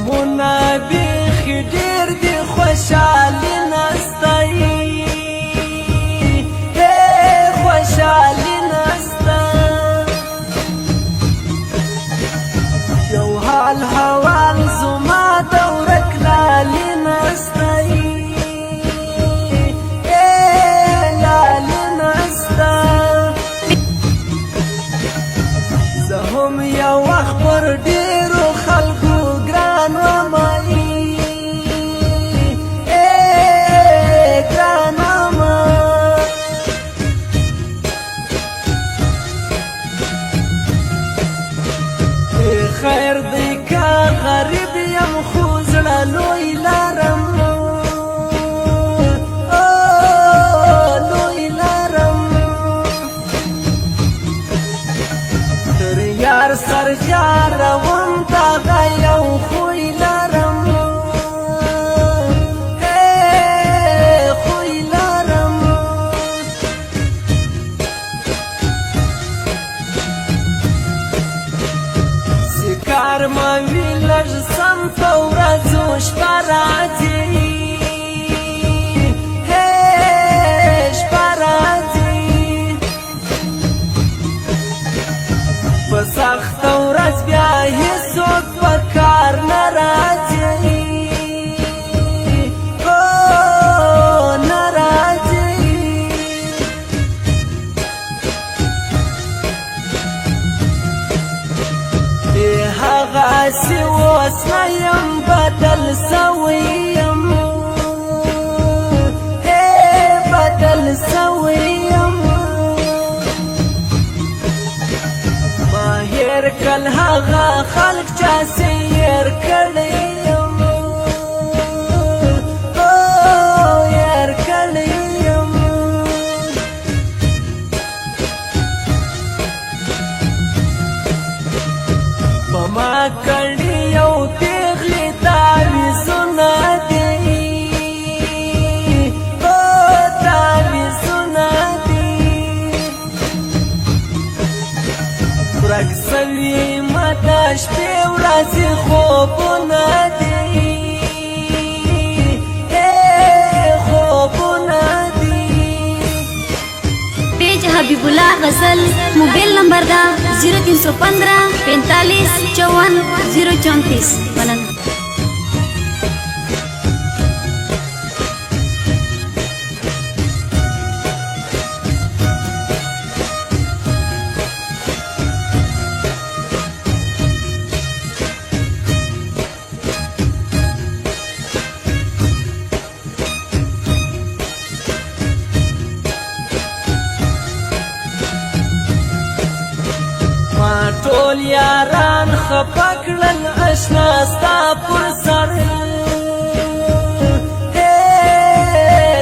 غمونه بیخي ډېر دي خوشحالي نسته خوشحالي نسته یو حال حوال زما د ورک لالي نسته لالي نسته زه هم یو وخت پر ډېرو خلکو ګران ومه ګران ومه خیر دی که غریب یم خو زړه لوی لرم لوی لرم تر یار سر جاروم دغه یو خوی لرم خوی لرم کار ما وی لږ سم په ورځو شپه راځي شپه راځي په سخته ورځ بیا هېڅوک په کار نه راځي نه راځي هغسې اوس نه یم بدل سوی یم بدل سوی یم ما هېر کړل هغه خلک چاسې هېر کړی یم هېر کړی یم په ما کړي یو پېغلې تعویضونه دي تعویضونه دي ورک سوي ما د شپې ورځې خوبونه دي خوبونه دي पेज हबीबुल्ला गजल mobile number दा 0315 45 54 034 बलन ټول یاران خفه کړل اشنا ستا پر سر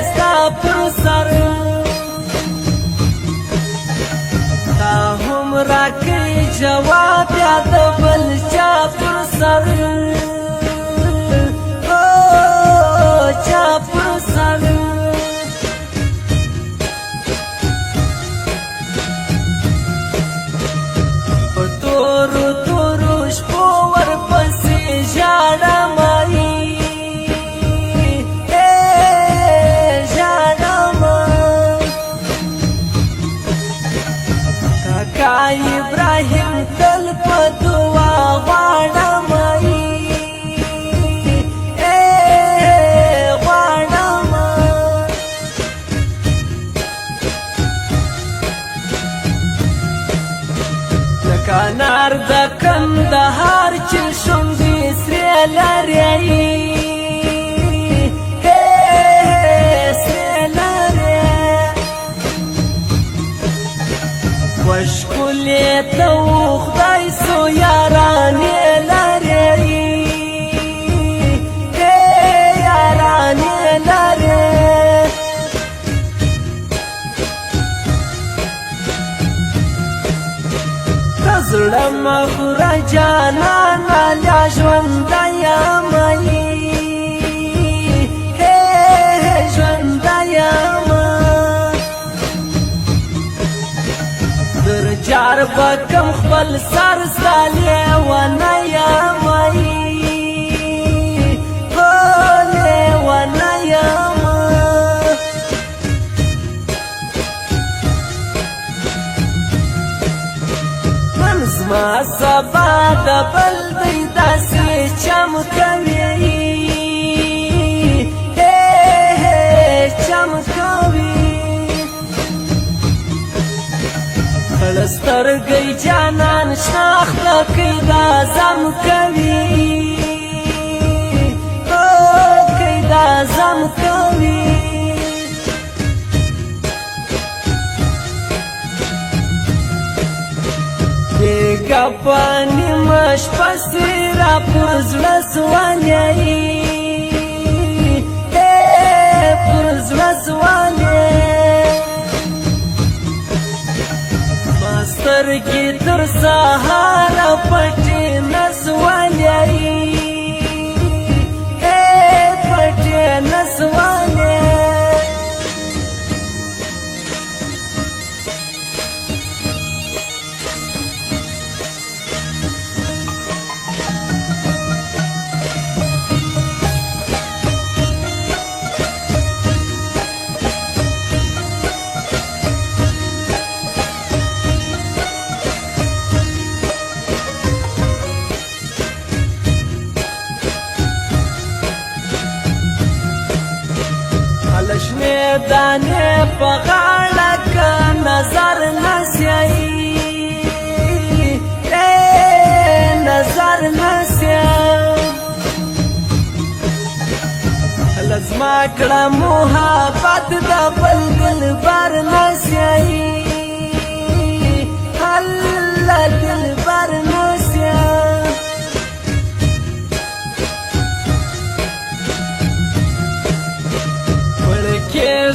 ستا پر سر تا هم راکړي جواب یا د بل چا پر سر چا پر سر تورو تورو شپو ورپسې ژاړم ژاړم کاکا ابراهیم تل په دعا غواړم غواړم انار د کندهار چې شونډې سرې لري سرې لري وښکلې ته و خدای سو یارانې لري یارانې لري زړه مغوره جانانه لا ژونده یم ژونده یم در جار به کم خپل سر ستا لیونه یم زما سبا د بل دی داسې چم کوي چم کوي خړ سترګۍ جانان شناخته کوي دا زم کوي کوي دا زم کوي بیگا پانی مش پسی را پرزړه سوالیایی پرزړه سوالیایی ماسترګې تر سهاره پټې نسوالیایی پټې نسوالیایی لشنې دانې په غاړه که نظر نسیایي نظر نسیایي لزما کړه محبت د بل دلبر نسیایي الله دلبر نسیایي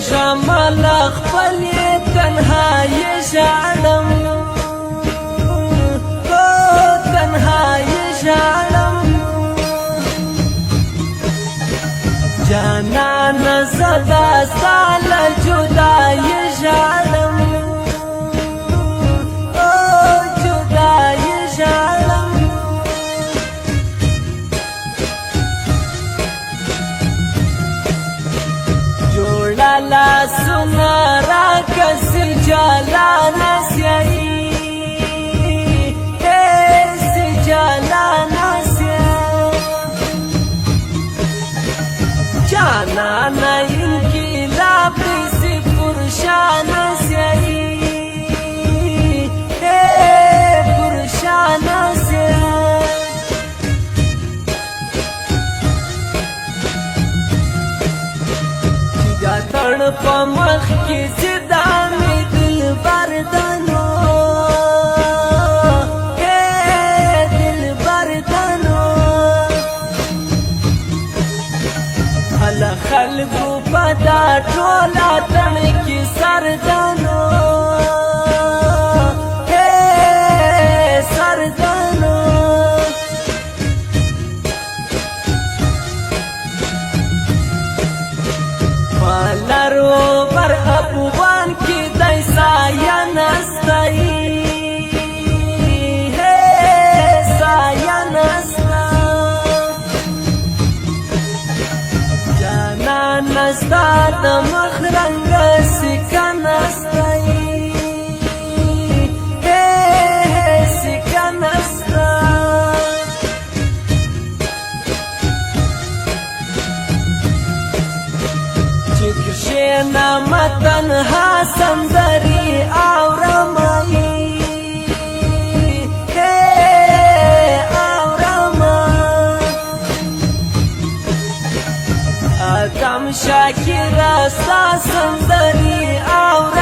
شمال خپل تنهایی ژړم تنهایی ژړم جانان زدا سال جدای ژړم جدای ژړم لا سنا را کسی جالا نسیایی کسی جالا نسیایی جانا نا انقلاب سی پرشا نسیایی پرشا نسیایی تړ په مخ کې زدا مې دلبر دنو دلبر دنو هل خلکو په دا ټوله تن کې سردنو سردنو لرو بر ابوان کی دای سایه نستایی سایه نستا جانا نستا د مخ رنگ سکه نستایی سکه نستا شینا متنها سندری آورمایی آورمایی آدم شاکر سا سندری آورمایی